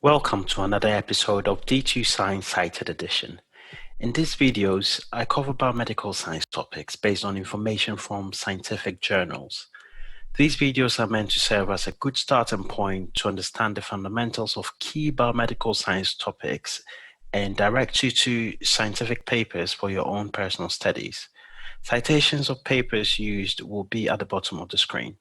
Welcome to another episode of D2 Science Cited Edition. In these videos, I cover biomedical science topics based on information from scientific journals. These videos are meant to serve as a good starting point to understand the fundamentals of key biomedical science topics and direct you to scientific papers for your own personal studies. Citations of papers used will be at the bottom of the screen.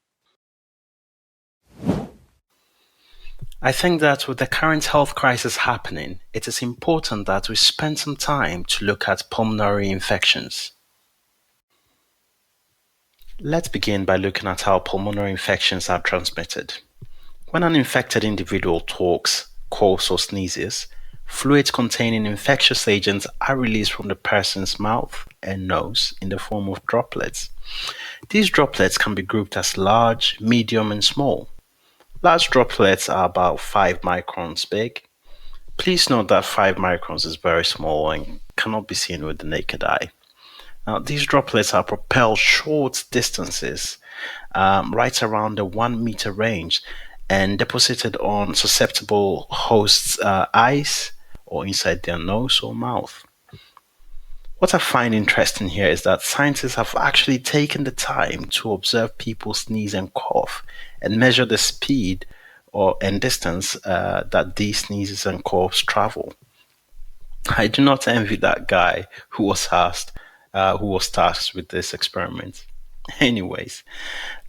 I think that with the current health crisis happening, it is important that we spend some time to look at pulmonary infections. Let's begin by looking at how pulmonary infections are transmitted. When an infected individual talks, coughs, or sneezes, fluids containing infectious agents are released from the person's mouth and nose in the form of droplets. These droplets can be grouped as large, medium, and small. Large droplets are about 5 microns big. Please note that 5 microns is very small and cannot be seen with the naked eye. Now, these droplets are propelled short distances, right around the 1 meter range, and deposited on susceptible hosts' eyes or inside their nose or mouth. What I find interesting here is that scientists have actually taken the time to observe people sneeze and cough and measure the speed and distance that these sneezes and coughs travel. I do not envy that guy who was tasked with this experiment. Anyways,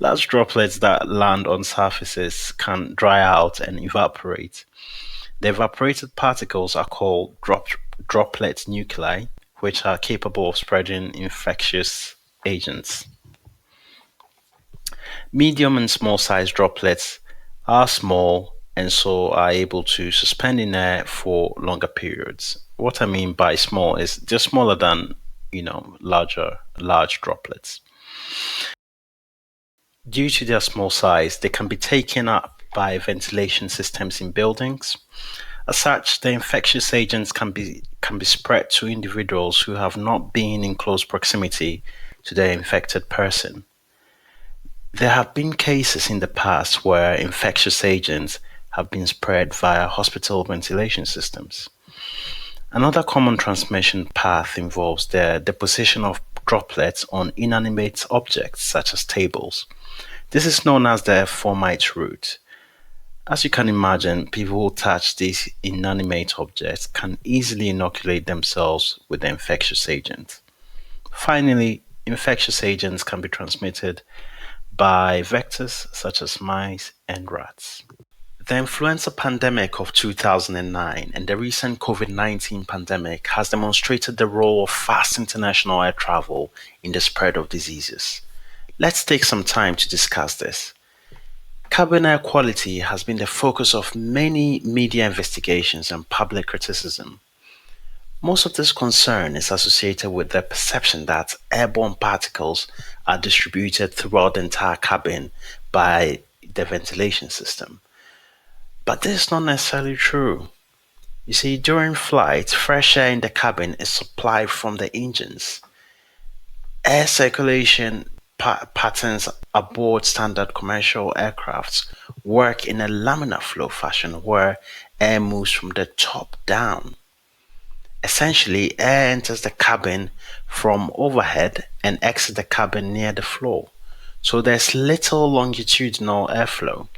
large droplets that land on surfaces can dry out and evaporate. The evaporated particles are called droplet nuclei, which are capable of spreading infectious agents. Medium and small sized droplets are small and so are able to suspend in air for longer periods. What I mean by small is just smaller than, large droplets. Due to their small size, they can be taken up by ventilation systems in buildings. As such, the infectious agents can be spread to individuals who have not been in close proximity to the infected person. There have been cases in the past where infectious agents have been spread via hospital ventilation systems. Another common transmission path involves the deposition of droplets on inanimate objects such as tables. This is known as the fomite route. As you can imagine, people who touch these inanimate objects can easily inoculate themselves with the infectious agent. Finally, infectious agents can be transmitted by vectors such as mice and rats. The influenza pandemic of 2009 and the recent COVID-19 pandemic has demonstrated the role of fast international air travel in the spread of diseases. Let's take some time to discuss this. Cabin air quality has been the focus of many media investigations and public criticism. Most of this concern is associated with the perception that airborne particles are distributed throughout the entire cabin by the ventilation system. But this is not necessarily true. You see, during flight, fresh air in the cabin is supplied from the engines. Air circulation patterns aboard standard commercial aircrafts work in a laminar flow fashion where air moves from the top down. Essentially, air enters the cabin from overhead and exits the cabin near the floor, so there's little longitudinal airflow.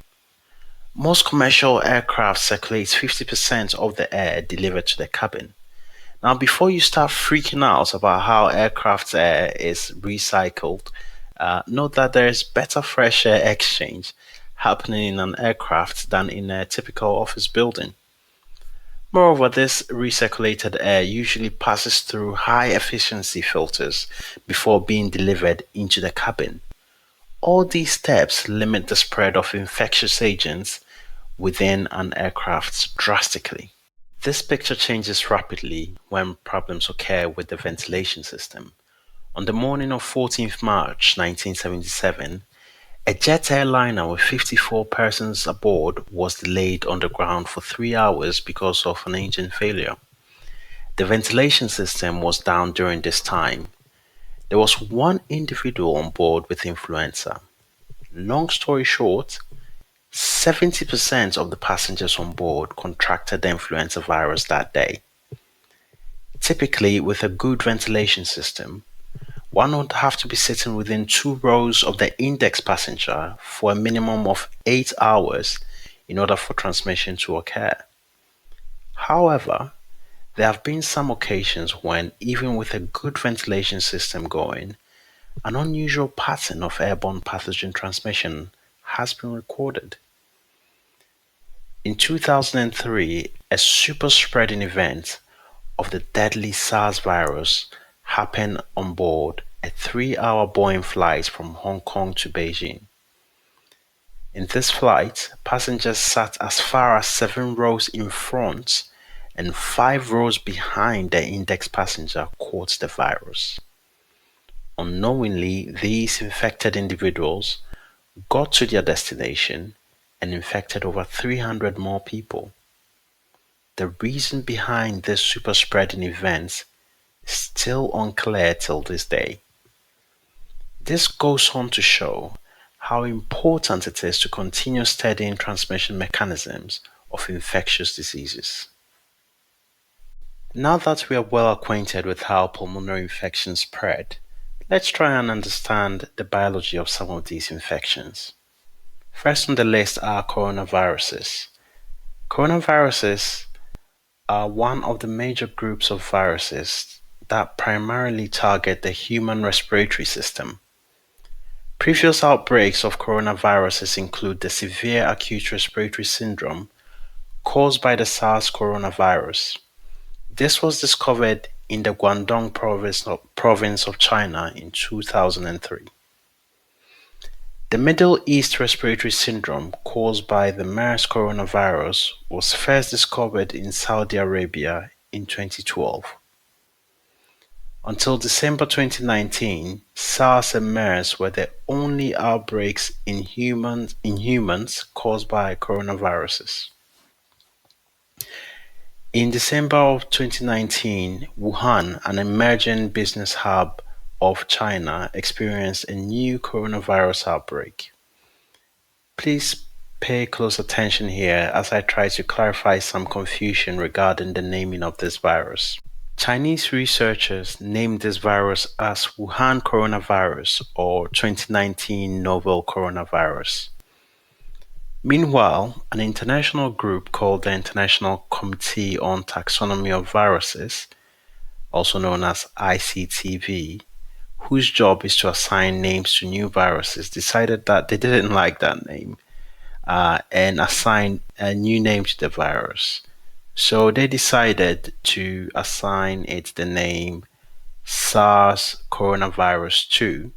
Most commercial aircraft circulate 50% of the air delivered to the cabin. Now, before you start freaking out about how aircraft air is recycled, note that there is better fresh air exchange happening in an aircraft than in a typical office building. Moreover, this recirculated air usually passes through high efficiency filters before being delivered into the cabin. All these steps limit the spread of infectious agents within an aircraft drastically. This picture changes rapidly when problems occur with the ventilation system. On the morning of 14th March 1977, a jet airliner with 54 persons aboard was delayed on the ground for 3 hours because of an engine failure. The ventilation system was down during this time. There was one individual on board with influenza. Long story short, 70% of the passengers on board contracted the influenza virus that day. Typically, with a good ventilation system, one would have to be sitting within 2 rows of the index passenger for a minimum of 8 hours in order for transmission to occur. However, there have been some occasions when, even with a good ventilation system going, an unusual pattern of airborne pathogen transmission has been recorded. In 2003, a super spreading event of the deadly SARS virus happened on board a 3-hour Boeing flight from Hong Kong to Beijing. In this flight, passengers sat as far as 7 rows in front and 5 rows behind the index passenger caught the virus. Unknowingly, these infected individuals got to their destination and infected over 300 more people. The reason behind this super spreading events is still unclear till this day. This goes on to show how important it is to continue studying transmission mechanisms of infectious diseases. Now that we are well acquainted with how pulmonary infections spread, let's try and understand the biology of some of these infections. First on the list are coronaviruses. Coronaviruses are one of the major groups of viruses that primarily target the human respiratory system. Previous outbreaks of coronaviruses include the severe acute respiratory syndrome caused by the SARS coronavirus. This was discovered in the Guangdong province of China in 2003. The Middle East respiratory syndrome caused by the MERS coronavirus was first discovered in Saudi Arabia in 2012. Until December 2019, SARS and MERS were the only outbreaks in humans caused by coronaviruses. In December of 2019, Wuhan, an emerging business hub of China, experienced a new coronavirus outbreak. Please pay close attention here as I try to clarify some confusion regarding the naming of this virus. Chinese researchers named this virus as Wuhan coronavirus or 2019 novel coronavirus. Meanwhile, an international group called the International Committee on Taxonomy of Viruses, also known as ICTV, whose job is to assign names to new viruses, decided that they didn't like that name and assigned a new name to the virus. So they decided to assign it the name SARS Coronavirus 2,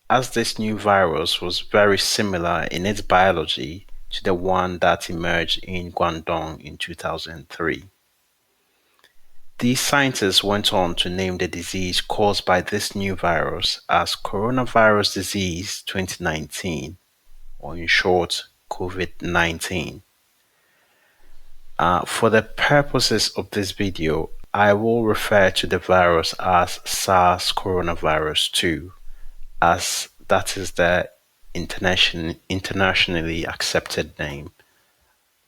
as this new virus was very similar in its biology to the one that emerged in Guangdong in 2003. These scientists went on to name the disease caused by this new virus as Coronavirus Disease 2019, or in short, COVID-19. For the purposes of this video, I will refer to the virus as SARS Coronavirus 2, as that is the internationally accepted name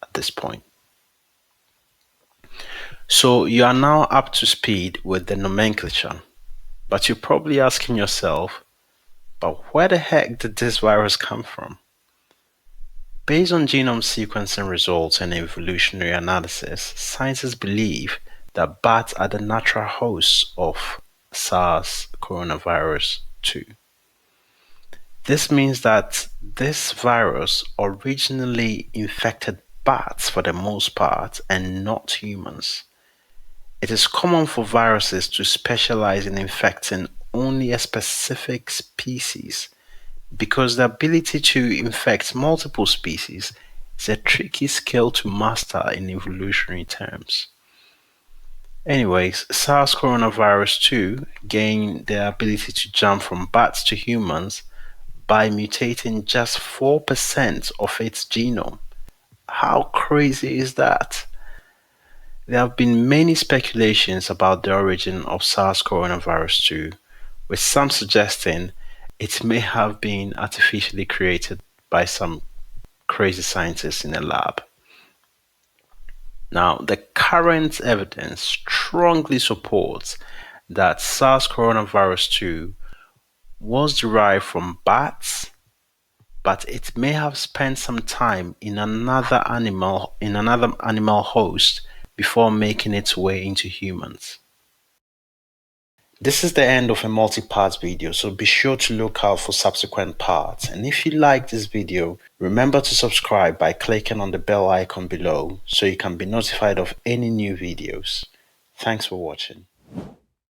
at this point. So you are now up to speed with the nomenclature, but you're probably asking yourself, but where the heck did this virus come from? Based on genome sequencing results and evolutionary analysis, scientists believe that bats are the natural hosts of SARS coronavirus 2. This means that this virus originally infected bats for the most part and not humans. It is common for viruses to specialize in infecting only a specific species, because the ability to infect multiple species is a tricky skill to master in evolutionary terms. Anyways, SARS coronavirus 2 gained the ability to jump from bats to humans by mutating just 4% of its genome. How crazy is that? There have been many speculations about the origin of SARS coronavirus 2, with some suggesting it may have been artificially created by some crazy scientists in a lab. Now, the current evidence strongly supports that SARS coronavirus 2 was derived from bats, but it may have spent some time in another animal host before making its way into humans. This is the end of a multi-part video, so be sure to look out for subsequent parts. And if you like this video, remember to subscribe by clicking on the bell icon below so you can be notified of any new videos. Thanks for watching.